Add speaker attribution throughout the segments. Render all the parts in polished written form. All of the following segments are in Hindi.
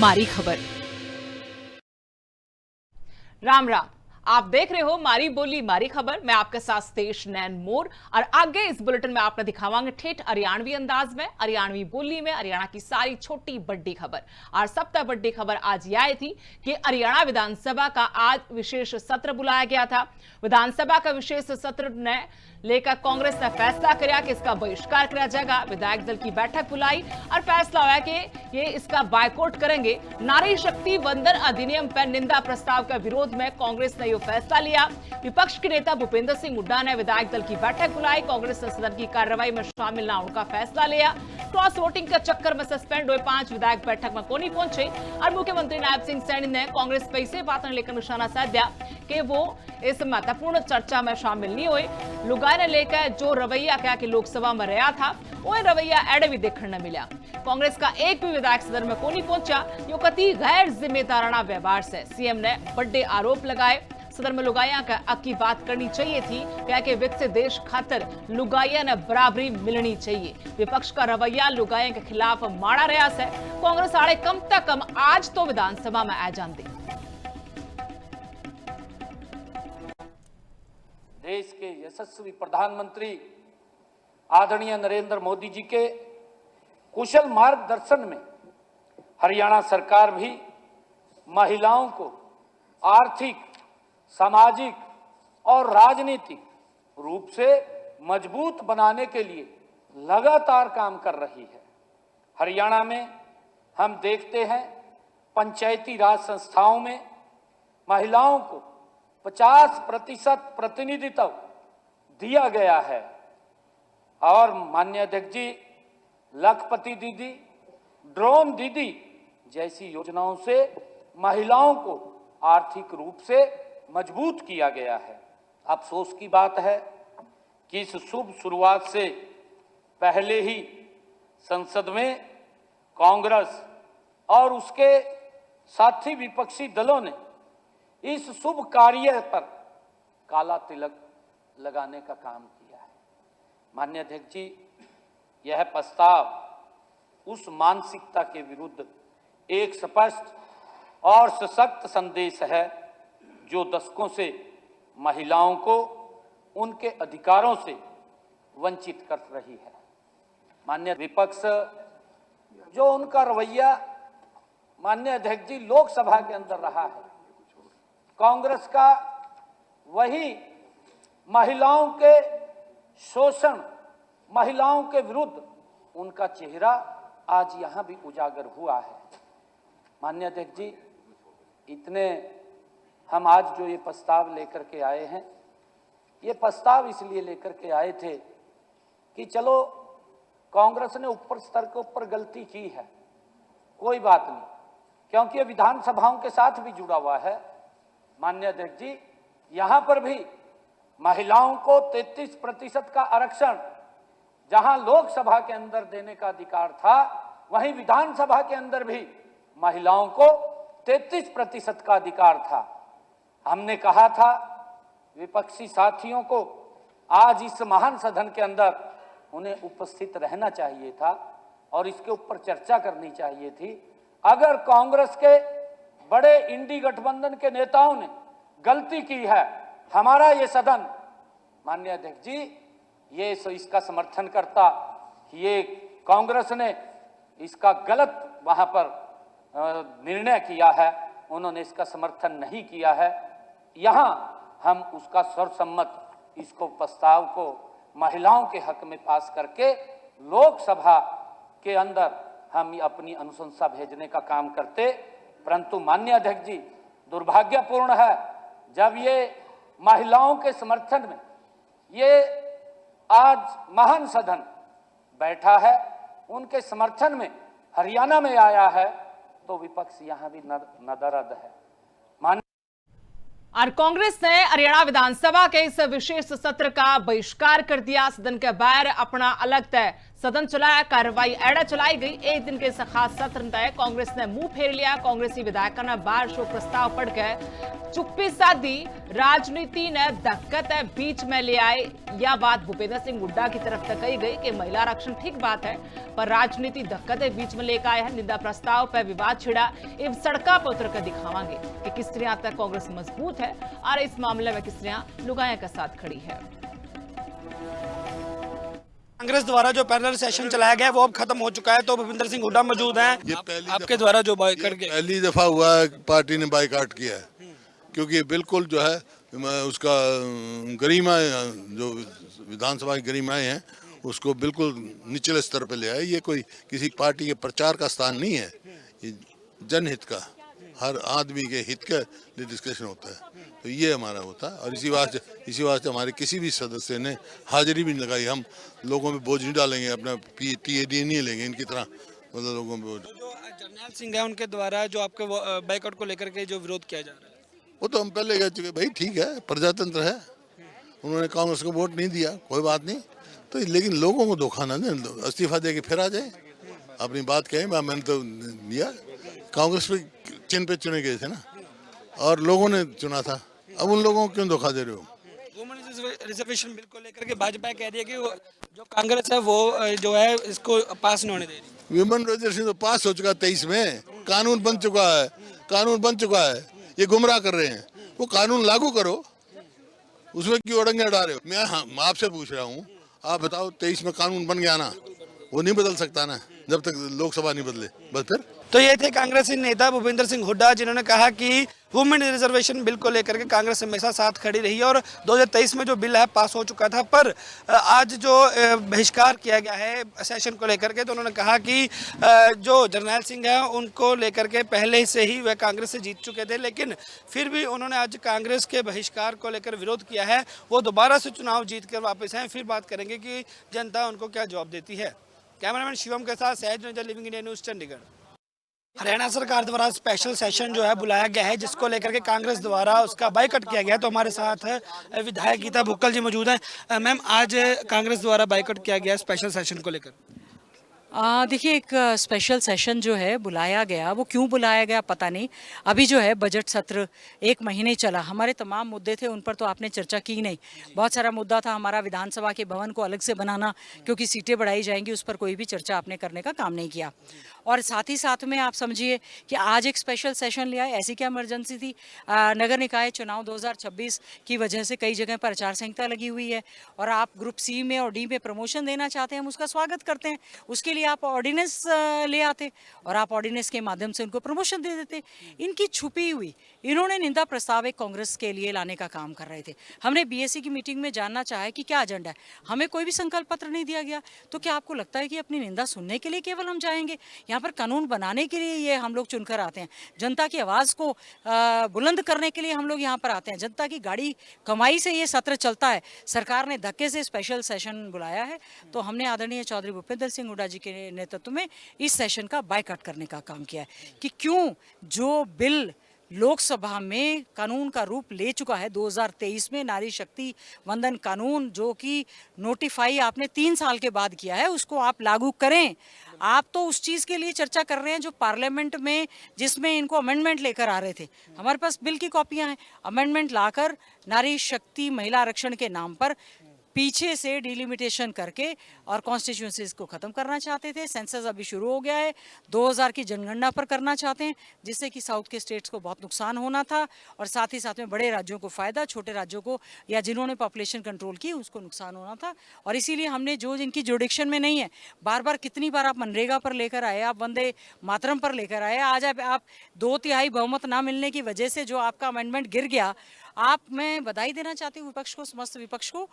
Speaker 1: मारी खबर। राम राम, आप देख रहे हो मारी बोली मारी खबर। मैं आपके साथ सतेश नैन मोर और आगे इस बुलेटिन में आपने दिखावांगे ठेठ हरियाणवी अंदाज में, हरियाणवी बोली में हरियाणा की सारी छोटी बड़ी खबर। और सबसे बड़ी खबर आज यह आई थी कि हरियाणा विधानसभा का आज विशेष सत्र बुलाया गया था। विधानसभा का विशेष सत्र ने लेकर कांग्रेस ने फैसला किया कि इसका बहिष्कार किया जाएगा। विधायक दल की बैठक बुलाई और फैसला हुआ कि ये इसका बायकॉट करेंगे। नारी शक्ति वंदन अधिनियम पर निंदा प्रस्ताव के विरोध में कांग्रेस ने यह फैसला लिया। विपक्ष के नेता भूपेंद्र सिंह हुड्डा ने विधायक दल की बैठक बुलाई। कांग्रेस ने सदन की कार्रवाई में शामिल न होने का फैसला लिया। क्रॉस वोटिंग के चक्कर में सस्पेंड हुए 5 विधायक बैठक में नहीं पहुंचे और मुख्यमंत्री नायब सिंह सैनी ने कांग्रेस पर इसे बात लेकर निशाना साधा कि वो इस महत्वपूर्ण चर्चा में शामिल नहीं हुए। लुगाई ने लेकर जो रवैया क्या कि लोकसभा में रहा था वो रवैया एडे भी देखने न मिला। कांग्रेस का एक भी विधायक सदन में नहीं पहुंचा। यो कति गैर जिम्मेदाराना व्यवहार से सीएम ने बड़े आरोप लगाए। सदन में लुगाइया की बात करनी चाहिए थी, क्या कि विकसित देश खातिर लुगाइया ने बराबरी मिलनी चाहिए। विपक्ष का रवैया लुगाइया के खिलाफ माड़ा रहा है। कांग्रेस आड़े कम तक कम आज तो विधानसभा में आ जाते।
Speaker 2: देश के यशस्वी प्रधानमंत्री आदरणीय नरेंद्र मोदी जी के कुशल मार्गदर्शन में हरियाणा सरकार भी महिलाओं को आर्थिक, सामाजिक और राजनीतिक रूप से मजबूत बनाने के लिए लगातार काम कर रही है। हरियाणा में हम देखते हैं पंचायती राज संस्थाओं में महिलाओं को 50% प्रतिनिधित्व दिया गया है और माननीय अध्यक्ष जी लखपति दीदी, ड्रोन दीदी जैसी योजनाओं से महिलाओं को आर्थिक रूप से मजबूत किया गया है। अफसोस की बात है कि इस शुभ शुरुआत से पहले ही संसद में कांग्रेस और उसके साथी विपक्षी दलों ने इस शुभ कार्य पर काला तिलक लगाने का काम किया है। माननीय अध्यक्ष जी, यह प्रस्ताव उस मानसिकता के विरुद्ध एक स्पष्ट और सशक्त संदेश है जो दशकों से महिलाओं को उनके अधिकारों से वंचित कर रही है। माननीय विपक्ष जो उनका रवैया माननीय अध्यक्ष जी लोकसभा के अंदर रहा है, कांग्रेस का वही महिलाओं के शोषण, महिलाओं के विरुद्ध उनका चेहरा आज यहां भी उजागर हुआ है। माननीय अध्यक्ष जी, इतने हम आज जो ये प्रस्ताव लेकर के आए हैं, ये प्रस्ताव इसलिए लेकर के आए थे कि चलो कांग्रेस ने ऊपर स्तर के ऊपर गलती की है, कोई बात नहीं, क्योंकि ये विधानसभाओं के साथ भी जुड़ा हुआ है। माननीय अध्यक्ष जी, यहां पर भी महिलाओं को 33% का आरक्षण जहां लोकसभा के अंदर देने का अधिकार था, वहीं विधानसभा के अंदर भी महिलाओं को 33% का अधिकार था। हमने कहा था विपक्षी साथियों को आज इस महान सदन के अंदर उन्हें उपस्थित रहना चाहिए था और इसके ऊपर चर्चा करनी चाहिए थी। अगर कांग्रेस के बड़े इंडी गठबंधन के नेताओं ने गलती की है, हमारा ये सदन माननीय अध्यक्ष जी ये इसका समर्थन करता। ये कांग्रेस ने इसका गलत वहां पर निर्णय किया है, उन्होंने इसका समर्थन नहीं किया है। यहां हम उसका सर्वसम्मत इसको प्रस्ताव को महिलाओं के हक में पास करके लोकसभा के अंदर हम अपनी अनुशंसा भेजने का काम करते। परंतु माननीय अध्यक्ष जी, दुर्भाग्यपूर्ण है जब ये महिलाओं के समर्थन में ये आज महान सदन बैठा है, उनके समर्थन में हरियाणा में आया है, तो विपक्ष यहां भी नदारद है।
Speaker 1: और कांग्रेस ने हरियाणा विधानसभा के इस विशेष सत्र का बहिष्कार कर दिया। सदन के बाहर अपना अलग तय सदन चलाया, कार्रवाई एड़ा चलाई गई। एक दिन के इस खास सत्र में कांग्रेस ने मुंह फेर लिया। कांग्रेसी विधायकों ने बार शो प्रस्ताव पढ़ के चुप्पी साधी। राजनीति ने दिक्कत है बीच में ले आए। यह बात भूपेंद्र सिंह हुड्डा की तरफ से कही गई कि महिला आरक्षण ठीक बात है, पर राजनीति दिक्कत बीच में लेकर आए हैं। निंदा प्रस्ताव पर विवाद छिड़ा। इव सड़का पर उतर कर दिखावांगे कि किस तरह तक कांग्रेस मजबूत है और इस मामले में किस तरह लुगाया के साथ खड़ी है।
Speaker 3: कांग्रेस द्वारा जो पैरेलल सेशन चलाया गया है वो अब खत्म हो चुका है, तो भूपेंद्र सिंह हुड्डा मौजूद हैं। आपके द्वारा जो बाइकआउट किया,
Speaker 4: पहली दफा हुआ है पार्टी ने बाइकआउट किया है, क्योंकि बिल्कुल जो है उसका गरिमा, जो विधानसभा की गरिमाएं हैं उसको बिल्कुल निचले स्तर पे ले आए। ये कोई किसी पार्टी के प्रचार का स्थान नहीं है, ये जनहित का, हर आदमी के हित का लिए डिस्कशन होता है। तो ये हमारा होता है और इसी वास्ते हमारे किसी भी सदस्य ने हाजिरी भी नहीं लगाई। हम लोगों में बोझ नहीं डालेंगे, अपना TAD नहीं लेंगे इनकी तरह, मतलब लोगों में बोझ।
Speaker 3: जो जर्नैल सिंह है उनके द्वारा जो आपके बाइकआउट को लेकर के जो विरोध किया जा रहा है,
Speaker 4: वो तो हम पहले कह चुके, भाई ठीक है, प्रजातंत्र है, उन्होंने कांग्रेस को वोट नहीं दिया, कोई बात नहीं, तो लेकिन लोगों को धोखा ना दें, इस्तीफा दे के फिर आ जाए, अपनी बात कहें। मैंने तो दिया, कांग्रेस पे चिन्ह पे चुने गए थे ना, और लोगों ने चुना था, अब उन लोगों को क्यों धोखा दे रहे हो?
Speaker 3: वुमेन रिजर्वेशन बिल को लेकर के भाजपा कह रही है कि जो कांग्रेस है वो जो है इसको पास नहीं होने दे रही।
Speaker 4: वुमेन रिजर्वेशन तो पास हो चुका 23 में, कानून बन चुका है, ये गुमराह कर रहे हैं। वो कानून लागू करो, उसमें क्यों अड़ंगे अड़ा रहे हो? मैं आपसे पूछ रहा हूँ, आप बताओ 23 में कानून बन गया ना, वो नहीं बदल सकता ना जब तक लोकसभा नहीं बदले, बस फिर।
Speaker 3: तो ये थे कांग्रेसी नेता भूपेंद्र सिंह हुड्डा, जिन्होंने कहा कि वुमेन रिजर्वेशन बिल को लेकर के कांग्रेस हमेशा साथ खड़ी रही है और 2023 में जो बिल है पास हो चुका था, पर आज जो बहिष्कार किया गया है सेशन को लेकर के, तो उन्होंने कहा कि जो जर्नैल सिंह है उनको लेकर के पहले से ही वह कांग्रेस से जीत चुके थे, लेकिन फिर भी उन्होंने आज कांग्रेस के बहिष्कार को लेकर विरोध किया है। वो दोबारा से चुनाव जीत कर वापस आए, फिर बात करेंगे कि जनता उनको क्या जवाब देती है। कैमरामैन शिवम के साथ सहज Ranjan, living India news, Chandigarh. Haryana सरकार द्वारा स्पेशल सेशन जो है बुलाया गया है, जिसको लेकर के कांग्रेस द्वारा उसका बाइकआउट किया गया है। तो हमारे साथ विधायक गीता भुक्कल जी मौजूद हैं। मैम, आज कांग्रेस द्वारा बाइकआउट किया गया है स्पेशल सेशन को लेकर।
Speaker 5: देखिए, एक स्पेशल सेशन जो है बुलाया गया, वो क्यों बुलाया गया पता नहीं। अभी जो है बजट सत्र 1 महीने चला, हमारे तमाम मुद्दे थे, उन पर तो आपने चर्चा की नहीं। बहुत सारा मुद्दा था हमारा, विधानसभा के भवन को अलग से बनाना, क्योंकि सीटें बढ़ाई जाएंगी, उस पर कोई भी चर्चा आपने करने का काम नहीं किया। और साथ ही साथ में आप समझिए कि आज एक स्पेशल सेशन लिया है, ऐसी क्या इमरजेंसी थी? नगर निकाय चुनाव 2026 की वजह से कई जगह पर आचार संहिता लगी हुई है, और आप ग्रुप C में और D में प्रमोशन देना चाहते हैं, हम उसका स्वागत करते हैं। उसके लिए आप ऑर्डिनेंस ले आते और आप ऑर्डिनेंस के माध्यम से उनको प्रमोशन दे देते। इनकी छुपी हुई, इन्होंने निंदा प्रस्ताव एक कांग्रेस के लिए लाने का काम कर रहे थे। हमने BSc की मीटिंग में जानना चाहा कि क्या एजेंडा है, हमें कोई भी संकल्प पत्र नहीं दिया गया। तो क्या आपको लगता है कि अपनी निंदा सुनने के लिए केवल हम जाएंगे? यहाँ पर कानून बनाने के लिए ये हम लोग चुनकर आते हैं, जनता की आवाज़ को बुलंद करने के लिए हम लोग यहाँ पर आते हैं। जनता की गाड़ी कमाई से ये सत्र चलता है। सरकार ने धक्के से स्पेशल सेशन बुलाया है, तो हमने आदरणीय चौधरी भूपेंद्र सिंह हुड्डा जी के नेतृत्व में इस सेशन का बाइकआउट करने का काम किया है कि क्यों जो बिल लोकसभा में कानून का रूप ले चुका है 2023 में, नारी शक्ति वंदन कानून, जो कि नोटिफाई आपने 3 साल के बाद किया है, उसको आप लागू करें। आप तो उस चीज़ के लिए चर्चा कर रहे हैं जो पार्लियामेंट में, जिसमें इनको अमेंडमेंट लेकर आ रहे थे। हमारे पास बिल की कॉपियां हैं, अमेंडमेंट लाकर नारी शक्ति महिला आरक्षण के नाम पर पीछे से डिलिमिटेशन करके और कॉन्स्टिट्यूंसीज को ख़त्म करना चाहते थे। सेंसस अभी शुरू हो गया है, 2000 की जनगणना पर करना चाहते हैं, जिससे कि साउथ के स्टेट्स को बहुत नुकसान होना था और साथ ही साथ में बड़े राज्यों को फ़ायदा, छोटे राज्यों को या जिन्होंने पॉपुलेशन कंट्रोल की उसको नुकसान होना था। और इसीलिए हमने जो जिनकी जुडिक्शन में नहीं है, बार बार कितनी बार आप मनरेगा पर लेकर आए, आप वंदे मातरम पर लेकर आए, आज आप 2/3 बहुमत ना मिलने की वजह से जो आपका अमेंडमेंट गिर गया, आप, मैं बधाई देना चाहती हूँ विपक्ष को, समस्त विपक्ष को।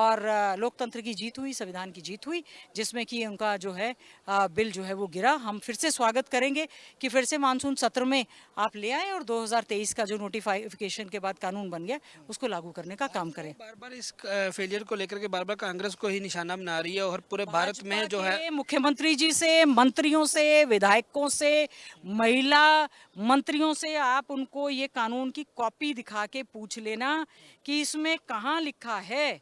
Speaker 5: और लोकतंत्र की जीत हुई, संविधान की जीत हुई, जिसमें कि उनका जो है बिल जो है वो गिरा। हम फिर से स्वागत करेंगे कि फिर से मानसून सत्र में आप ले आए और 2023 का जो नोटिफिकेशन के बाद कानून बन गया उसको लागू करने का काम करें।
Speaker 3: बार बार इस फेलियर को लेकर के बार बार कांग्रेस को ही निशाना बना रही है और पूरे भारत में जो है
Speaker 5: मुख्यमंत्री जी से, मंत्रियों से, विधायकों से, महिला मंत्रियों से आप उनको ये कानून की कॉपी दिखा के पूछ लेना कि इसमें कहाँ लिखा है,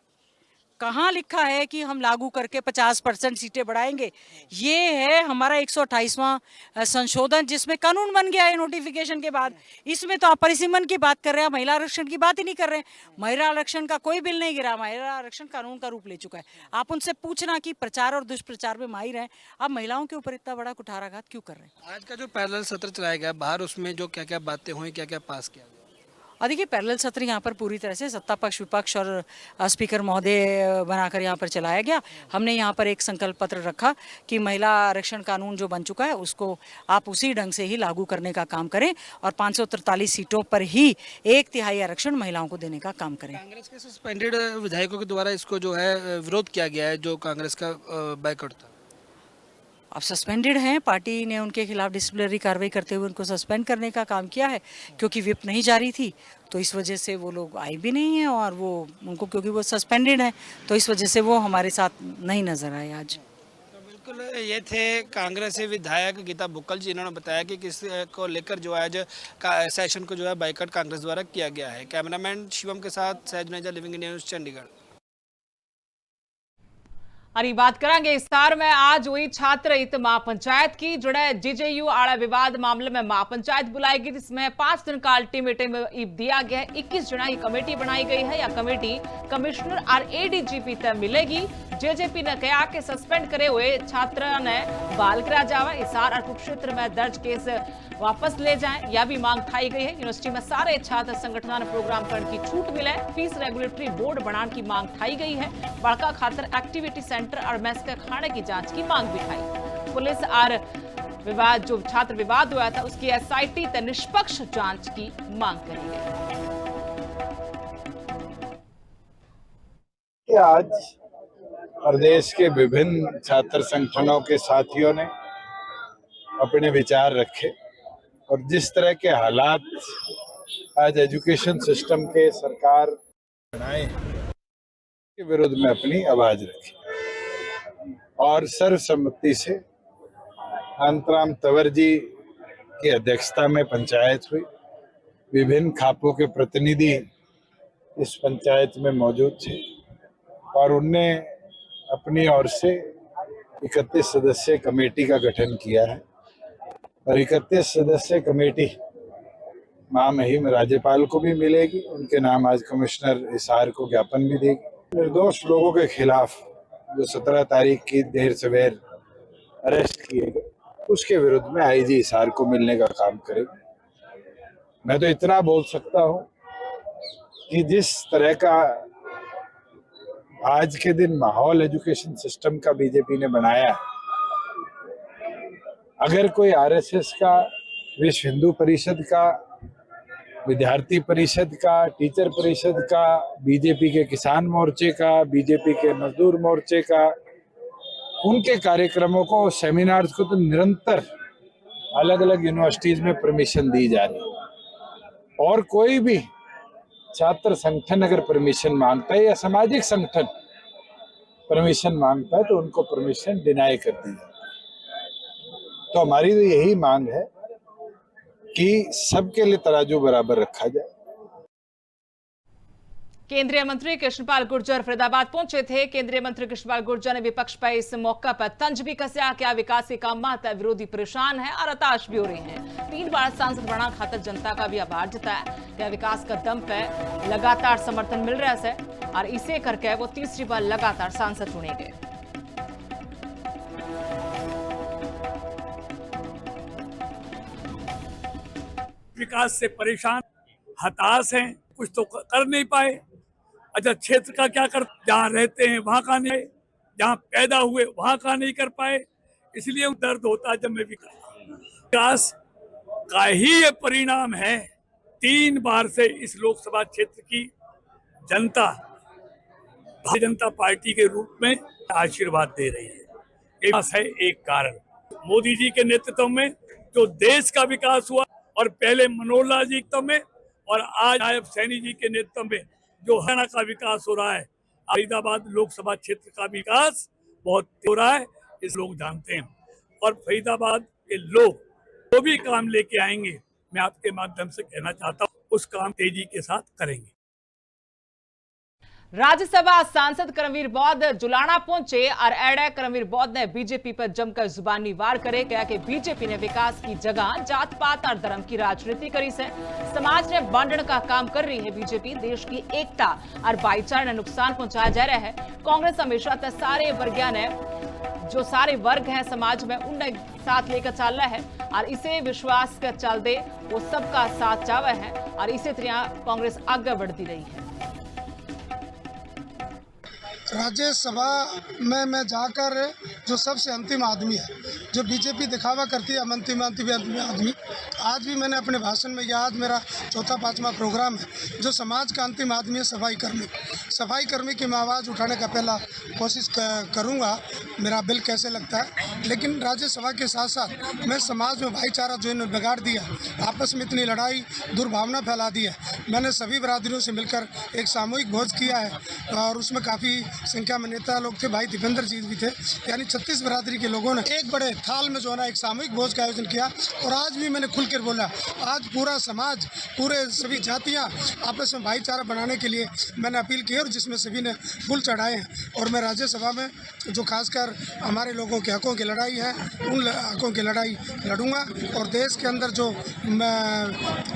Speaker 5: कहाँ लिखा है कि हम लागू करके 50% सीटें बढ़ाएंगे? ये है हमारा 128वां संशोधन, जिसमें कानून बन गया है नोटिफिकेशन के बाद। इसमें तो आप परिसीमन की बात कर रहे हैं, महिला आरक्षण की बात ही नहीं कर रहे हैं। महिला आरक्षण का कोई बिल नहीं गिरा, महिला आरक्षण कानून का रूप ले चुका है। आप उनसे पूछना कि प्रचार और दुष्प्रचार में माहिर हैं, आप महिलाओं के ऊपर इतना बड़ा कुठाराघात क्यों कर रहे हैं?
Speaker 3: आज का जो पैरेलल सत्र चलाया गया बाहर, उसमें जो क्या क्या बातें हुई, क्या क्या पास किया गया?
Speaker 5: और देखिए, पैरेलल सत्र यहाँ पर पूरी तरह से सत्ता पक्ष विपक्ष और स्पीकर महोदय बनाकर यहाँ पर चलाया गया। हमने यहाँ पर एक संकल्प पत्र रखा कि महिला आरक्षण कानून जो बन चुका है उसको आप उसी ढंग से ही लागू करने का काम करें और 543 सीटों पर ही 1/3 आरक्षण महिलाओं को देने का काम करें।
Speaker 3: कांग्रेस के सस्पेंडेड विधायकों के द्वारा इसको जो है विरोध किया गया है, जो कांग्रेस का बायकॉट था।
Speaker 5: अब सस्पेंडेड हैं, पार्टी ने उनके खिलाफ डिसिप्लिनरी कार्रवाई करते हुए उनको सस्पेंड करने का काम किया है, क्योंकि विप नहीं जारी थी तो इस वजह से वो लोग आए भी नहीं हैं और वो उनको, क्योंकि वो सस्पेंडेड हैं तो इस वजह से वो हमारे साथ नहीं नजर आए आज।
Speaker 3: तो बिल्कुल ये थे कांग्रेस से विधायक गीता बुक्कल जी। इन्होंने बताया कि किस को लेकर जो आज सेशन को जो है बाइकआउट कांग्रेस द्वारा किया गया है। कैमरामैन शिवम के साथ सहज नेजा, लिविंग इंडिया न्यूज़, चंडीगढ़।
Speaker 1: अरे बात करेंगे हिसार में आज हुई छात्र हित महापंचायत की, जुड़े जीजेयू आड़ा विवाद मामले में महापंचायत बुलाई गई, जिसमें 5 दिन का अल्टीमेटम दिया गया है। 21 जना की कमेटी बनाई गई है। यह कमेटी कमिश्नर और एडीजीपी तक मिलेगी। जेजेपी ने कहा कि सस्पेंड करे हुए छात्र ने बहाल करा जावे, हिसार और कुरुक्षेत्र में दर्ज केस वापस ले जाएं, यह भी मांग उठाई गई है। यूनिवर्सिटी में सारे छात्र संगठनों ने प्रोग्राम करने की छूट मिले, फीस रेगुलेटरी बोर्ड बनाने की मांग उठाई गई है। बड़का खातर एक्टिविटी सेंटर और मेस के खाने की जांच की मांग भी उठाई। पुलिस और विवाद, जो छात्र विवाद हुआ था, उसकी एसआईटी तक निष्पक्ष जांच की मांग करी गई।
Speaker 6: आज प्रदेश के विभिन्न छात्र संगठनों के साथियों ने अपने विचार रखे और जिस तरह के हालात आज एजुकेशन सिस्टम के सरकार बनाए के विरोध में अपनी आवाज रखी और सर्वसम्मति से अंतराम तंवर जी की अध्यक्षता में पंचायत हुई। विभिन्न खापों के प्रतिनिधि इस पंचायत में मौजूद थे और उनने अपनी ओर से 31 सदस्य कमेटी का गठन किया है और 31 सदस्य कमेटी महामहिम राज्यपाल को भी मिलेगी। उनके नाम आज कमिश्नर हिसार को ज्ञापन भी देगी। निर्दोष लोगों के खिलाफ जो 17 तारीख की देर सवेर अरेस्ट किए गए, उसके विरुद्ध में आईजी हिसार को मिलने का काम करेगी। मैं तो इतना बोल सकता हूं कि जिस तरह का आज के दिन माहौल एजुकेशन सिस्टम का बीजेपी ने बनाया है, अगर कोई आरएसएस का, विश्व हिंदू परिषद का, विद्यार्थी परिषद का, टीचर परिषद का, बीजेपी के किसान मोर्चे का, बीजेपी के मजदूर मोर्चे का, उनके कार्यक्रमों को, सेमिनार्स को तो निरंतर अलग अलग यूनिवर्सिटीज में परमिशन दी जा रही है और कोई भी छात्र संगठन अगर परमिशन मांगता है या सामाजिक संगठन परमिशन मांगता है तो उनको परमिशन डिनाई कर दी जाती है। तो हमारी तो यही मांग है कि सबके लिए तराजू बराबर रखा जाए।
Speaker 1: केंद्रीय मंत्री कृष्णपाल गुर्जर फरीदाबाद पहुंचे थे। केंद्रीय मंत्री कृष्णपाल गुर्जर ने विपक्ष पर इस मौके पर तंज भी कसया, क्या विकास के काम मात विरोधी परेशान है और हताश भी हो रहे हैं। 3 बार सांसद बना खातर जनता का भी आभार जताया। क्या विकास का दम पे लगातार समर्थन मिल रहा है और इसे करके वो तीसरी बार लगातार सांसद चुने गए।
Speaker 7: विकास से परेशान, हताश हैं, कुछ तो कर नहीं पाए। अच्छा, क्षेत्र का क्या कर, जहाँ रहते हैं वहाँ का नहीं, जहाँ पैदा हुए वहाँ का नहीं कर पाए, इसलिए दर्द होता है जब मैं विकास का ही ये परिणाम है। 3 बार से इस लोकसभा क्षेत्र की जनता भारतीय जनता पार्टी के रूप में आशीर्वाद दे रही है। एक कारण मोदी जी के नेतृत्व में जो देश का विकास हुआ और पहले मनोहर लाल जी के में और आज नायब सैनी जी के नेतृत्व में जो हरियाणा का विकास हो रहा है, फरीदाबाद लोकसभा क्षेत्र का विकास बहुत हो रहा है, इस लोग जानते हैं। और फरीदाबाद के लोग जो भी काम लेके आएंगे, मैं आपके माध्यम से कहना चाहता हूँ, उस काम तेजी के साथ करेंगे।
Speaker 1: राज्यसभा सांसद करमवीर बौद्ध जुलाना पहुंचे और एडे करमवीर बौद्ध ने बीजेपी पर जमकर जुबानी वार करे, कहा कि बीजेपी ने विकास की जगह जात पात और धर्म की राजनीति करी से समाज ने बांटने का काम कर रही है। बीजेपी देश की एकता और भाईचारे ने नुकसान पहुंचाया जा रहा है। कांग्रेस हमेशा तक सारे वर्गिया ने जो सारे वर्ग हैं समाज में उन्हें साथ लेकर चल रहा है और इसे विश्वास कर चल दे वो सबका साथ चावे है और इसी तरह कांग्रेस आगे बढ़ती रही है।
Speaker 8: राज्यसभा में मैं जाकर जो सबसे अंतिम आदमी है, जो बीजेपी दिखावा करती है अंतिम आदमी, आज भी मैंने अपने भाषण में यह आज मेरा चौथा पांचवा प्रोग्राम है, जो समाज का अंतिम आदमी है सफाई कर्मी की मैं आवाज़ उठाने का पहला कोशिश करूँगा मेरा बिल कैसे लगता है। लेकिन राज्यसभा के साथ साथ मैं समाज में भाईचारा जो इन्होंने बिगाड़ दिया, आपस में इतनी लड़ाई दुर्भावना फैला दी है। मैंने सभी बरादरियों से मिलकर एक सामूहिक भोज किया है और उसमें काफ़ी संख्या में नेता लोग थे, भाई दीपेंद्र जी भी थे, यानी 36 बरादरी के लोगों ने एक बड़े थाल में जो है ना एक सामूहिक भोज का आयोजन किया। और आज भी मैंने खुलकर बोला, आज पूरा समाज पूरे सभी जातियां आपस में भाईचारा बनाने के लिए मैंने अपील की और जिसमें सभी ने फूल चढ़ाए हैं। और मैं राज्यसभा में जो खासकर हमारे लोगों के हकों की लड़ाई है उन हकों की लड़ाई लड़ूंगा। और देश के अंदर जो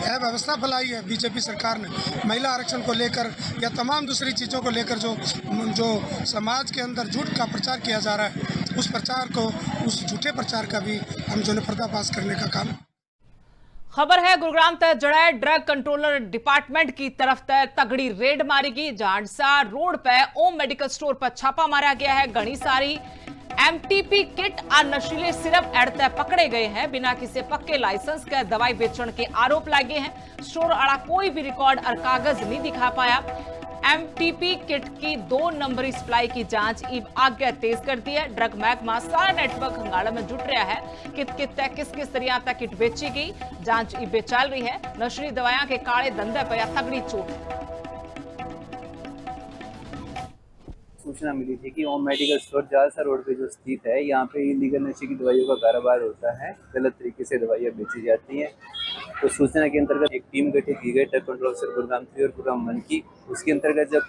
Speaker 8: अव्यवस्था फैलाई है बीजेपी सरकार ने महिला आरक्षण को लेकर या तमाम दूसरी चीज़ों को लेकर जो समाज के अंदर झूठ का प्रचार किया जा रहा है, उस प्रचार को, उस झूठे प्रचार का भी हम जो है पर्दाफाश करने का काम।
Speaker 1: खबर है गुरुग्राम तक जड़े ड्रग कंट्रोलर डिपार्टमेंट की तरफ तक तगड़ी रेड मारी गई। झांसा रोड पे ओम मेडिकल स्टोर पर छापा मारा गया है। घनी सारी एमटीपी किट और नशीले सिरप एड़ते पकड़े गए हैं। बिना किसी पक्के लाइसेंस के दवाई बेचने के आरोप लगे हैं। स्टोर वाला कोई भी रिकॉर्ड और कागज नहीं दिखा पाया। एमटीपी किट की 2 नंबरी सप्लाई की जांच इब आगे तेज कर दी है। ड्रग महकमा सारा नेटवर्क हंगाड़े में जुट रहा है। किस किस तरह तक किट बेची गई, जांच इब चल रही है। नशीली दवाइयां के काले धंधे पर तगड़ी चोट।
Speaker 9: सूचना मिली थी कि ओम मेडिकल स्टोर झालसा रोड पे जो स्थित है, यहाँ पे इलीगल नशे की दवाइयों का कारोबार होता है, गलत तरीके से दवाइयाँ बेची जाती हैं। तो सूचना के अंतर्गत एक टीम गठित की गई, ड्रग कंट्रोल ऑफिसर गुरुग्राम 3 और गुरुग्राम 1 की। उसके अंतर्गत जब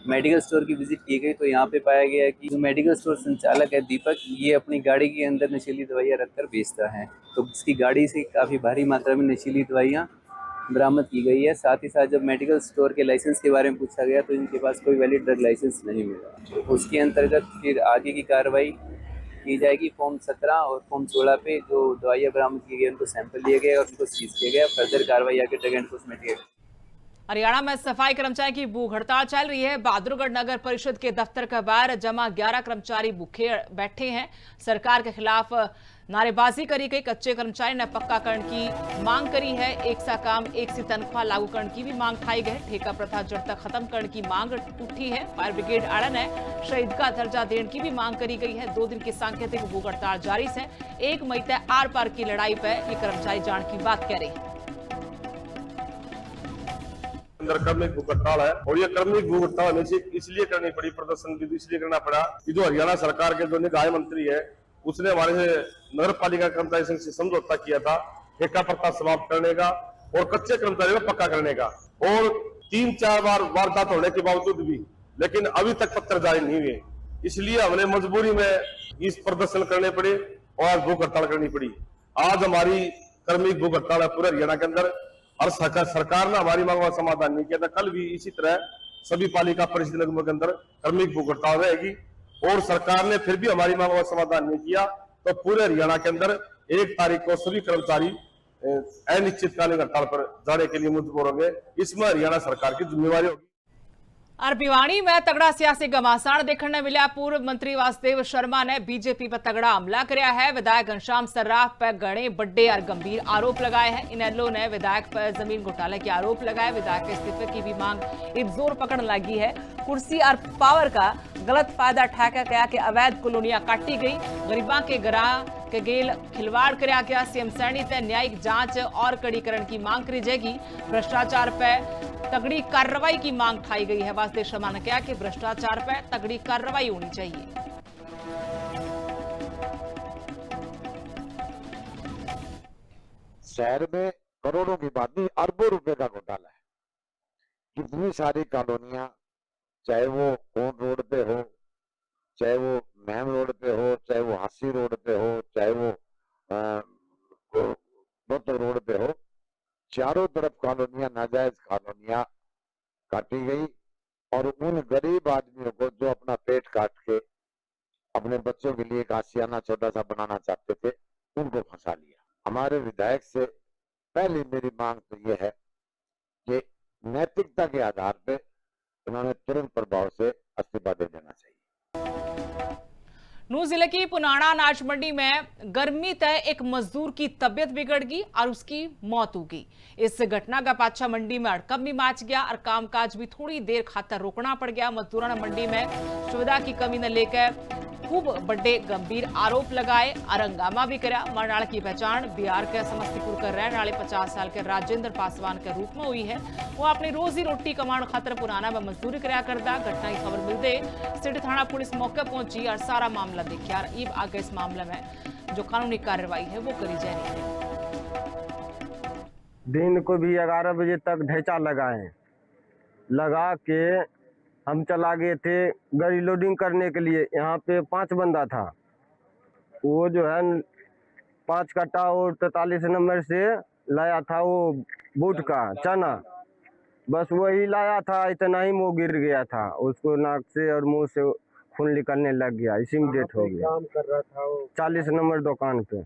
Speaker 9: मेडिकल स्टोर की विजिट की गई तो यहाँ पे पाया गया कि जो मेडिकल स्टोर संचालक है दीपक, ये अपनी गाड़ी के अंदर नशीली दवाइयाँ रखकर बेचता है। तो उसकी गाड़ी से काफ़ी भारी मात्रा में नशीली दवाइयाँ बरामद की गई है। साथ ही साथ जब मेडिकल स्टोर के लाइसेंस के बारे में पूछा गया तो इनके पास कोई वैलिड ड्रग लाइसेंस नहीं मिला। उसके अंतर्गत फिर आगे की कार्रवाई की जाएगी। फॉर्म 17 और फॉर्म 16 पे जो दवाइयाँ बरामद की गई उनको सैंपल लिए गए और उनको सीज किया गया। फर्दर कार्रवाई आगे ड्रग एनफोर्समेंट।
Speaker 1: हरियाणा में सफाई कर्मचारी की भूख हड़ताल चल रही है। बहादुरगढ़ नगर परिषद के दफ्तर के बाहर जमा 11 कर्मचारी भूखे बैठे हैं। सरकार के खिलाफ नारेबाजी करी गई। कच्चे कर्मचारी ने पक्काकरण की मांग करी है। एक सा काम एक सी तनख्वाह लागू करने की भी मांग उठाई गई। ठेका प्रथा जड़ तक खत्म करने की मांग उठी है। फायर ब्रिगेड आड़ा ने शहीद का दर्जा देने की भी मांग करी गई है। 2 दिन की सांकेतिक भूख हड़ताल जारी है। 1 मई तक आर पार की लड़ाई पर ये कर्मचारी जान की बात कह रहे हैं।
Speaker 10: अंदर कर्मिक भूख हड़ताल है और ये कर्मिक भूख हड़ताल हमें इसलिए करनी पड़ी, प्रदर्शन भी इसलिए करना पड़ा कि जो हरियाणा सरकार के जो निकाय मंत्री है उसने हमारे से नगर पालिका कर्मचारी संघ से समझौता किया था ठेका प्रथा समाप्त करने का और कच्चे कर्मचारियों को पक्का करने का। और 3-4 बार वारदात होने के बावजूद भी लेकिन अभी तक पत्र जारी नहीं हुए, इसलिए हमने मजबूरी में इस प्रदर्शन करने पड़े और आज भूख हड़ताल करनी पड़ी। आज हमारी कर्मिक भूख हड़ताल है पूरे हरियाणा के अंदर और सरकार ने हमारी मांगों का समाधान नहीं किया था। कल भी इसी तरह सभी पालिका परिषद निगमों के अंदर कर्मिक भूख हड़ताल रहेगी और सरकार ने फिर भी हमारी मांगों का समाधान नहीं किया तो पूरे हरियाणा के अंदर 1 तारीख को सभी कर्मचारी अनिश्चितकालीन हड़ताल पर जाने के लिए मजबूर होंगे। इसमें हरियाणा सरकार की जिम्मेवारी होगी।
Speaker 1: और भिवाड़ी में तगड़ा सियासी घमासान देखने मिला। पूर्व मंत्री वासुदेव शर्मा ने बीजेपी पर तगड़ा हमला किया है। विधायक घनश्याम सर्राफ पर गणे बड़े और गंभीर आरोप लगाए हैं। इनेलो ने विधायक पर जमीन घोटाले के आरोप लगाए। विधायक के इस्तीफे की भी मांग इब जोर पकड़ लगी है। कुर्सी और पावर का गलत फायदा उठाकर कहा कि अवैध कॉलोनियां काटी गई, गरीबों के घरा के गेल खिलवाड़ कराया गया। सीएम सैनी तय न्यायिक जांच और कड़ीकरण की मांग करी जाएगी। भ्रष्टाचार पर तगड़ी कार्रवाई की मांग उठाई गई है। वासुदेव शर्मा ने कहा कि भ्रष्टाचार पर तगड़ी कार्रवाई होनी चाहिए।
Speaker 11: शहर में करोड़ों की बात नहीं, अरबों रुपए का घोटाला है। कितनी सारी कॉलोनियां चाहे वो कोन रोड पे हो, चाहे वो मैम रोड पे हो, चाहे वो हासी रोड पे हो, चाहे वो रोहतक रोड पे हो, चारों तरफ कॉलोनियां, नाजायज कॉलोनियां काटी गई और उन गरीब आदमियों को जो अपना पेट काट के अपने बच्चों के लिए एक आशियाना छोटा सा बनाना चाहते थे, उनको फंसा लिया। हमारे विधायक से पहली मेरी मांग तो ये है कि नैतिकता के आधार पे उन्होंने तुरंत प्रभाव से इस्तीफा दे देना चाहिए।
Speaker 1: नूंह जिले की पुनाड़ा अनाज मंडी में गर्मी तय एक मजदूर की तबीयत बिगड़ गई और उसकी मौत हो गई। इस घटना का पाछा मंडी में हड़कंप भी मच गया और कामकाज भी थोड़ी देर खातर रोकना पड़ गया। मजदूरों ने मंडी में सुविधा की कमी न लेकर खूब बड़े गंभीर आरोप लगाए और हंगामा भी करा। मरण वाले की पहचान बिहार के समस्तीपुर के रहने वाले 50 साल के राजेंद्र पासवान के रूप में हुई है। वो अपनी रोजी रोटी कमाने खातर पुराना में मजदूरी कराया करता। घटना की खबर मिलते सिटी थाना पुलिस मौके पहुंची और सारा मामला देखा। अब आगे इस मामले में जो कानूनी कार्रवाई है वो करी जा रही है।
Speaker 12: दिन को भी 11 बजे तक ढेंचा लगाए, लगा के हम चला गए थे गाड़ी लोडिंग करने के लिए। यहाँ पे 5 बंदा था, वो जो है 5 कट्टा और 43 नंबर से लाया था वो बूट का चना, बस वही लाया था। इतना ही वो गिर गया था, उसको नाक से और मुंह से खून निकलने लग गया, इसी में डेथ हो गया। काम कर रहा था वो 40 नंबर दुकान पे।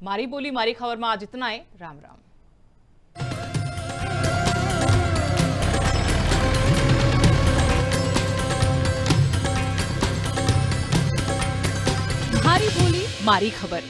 Speaker 1: मारी बोली मारी खबर में आज इतना है। राम राम। मारी बोली मारी खबर।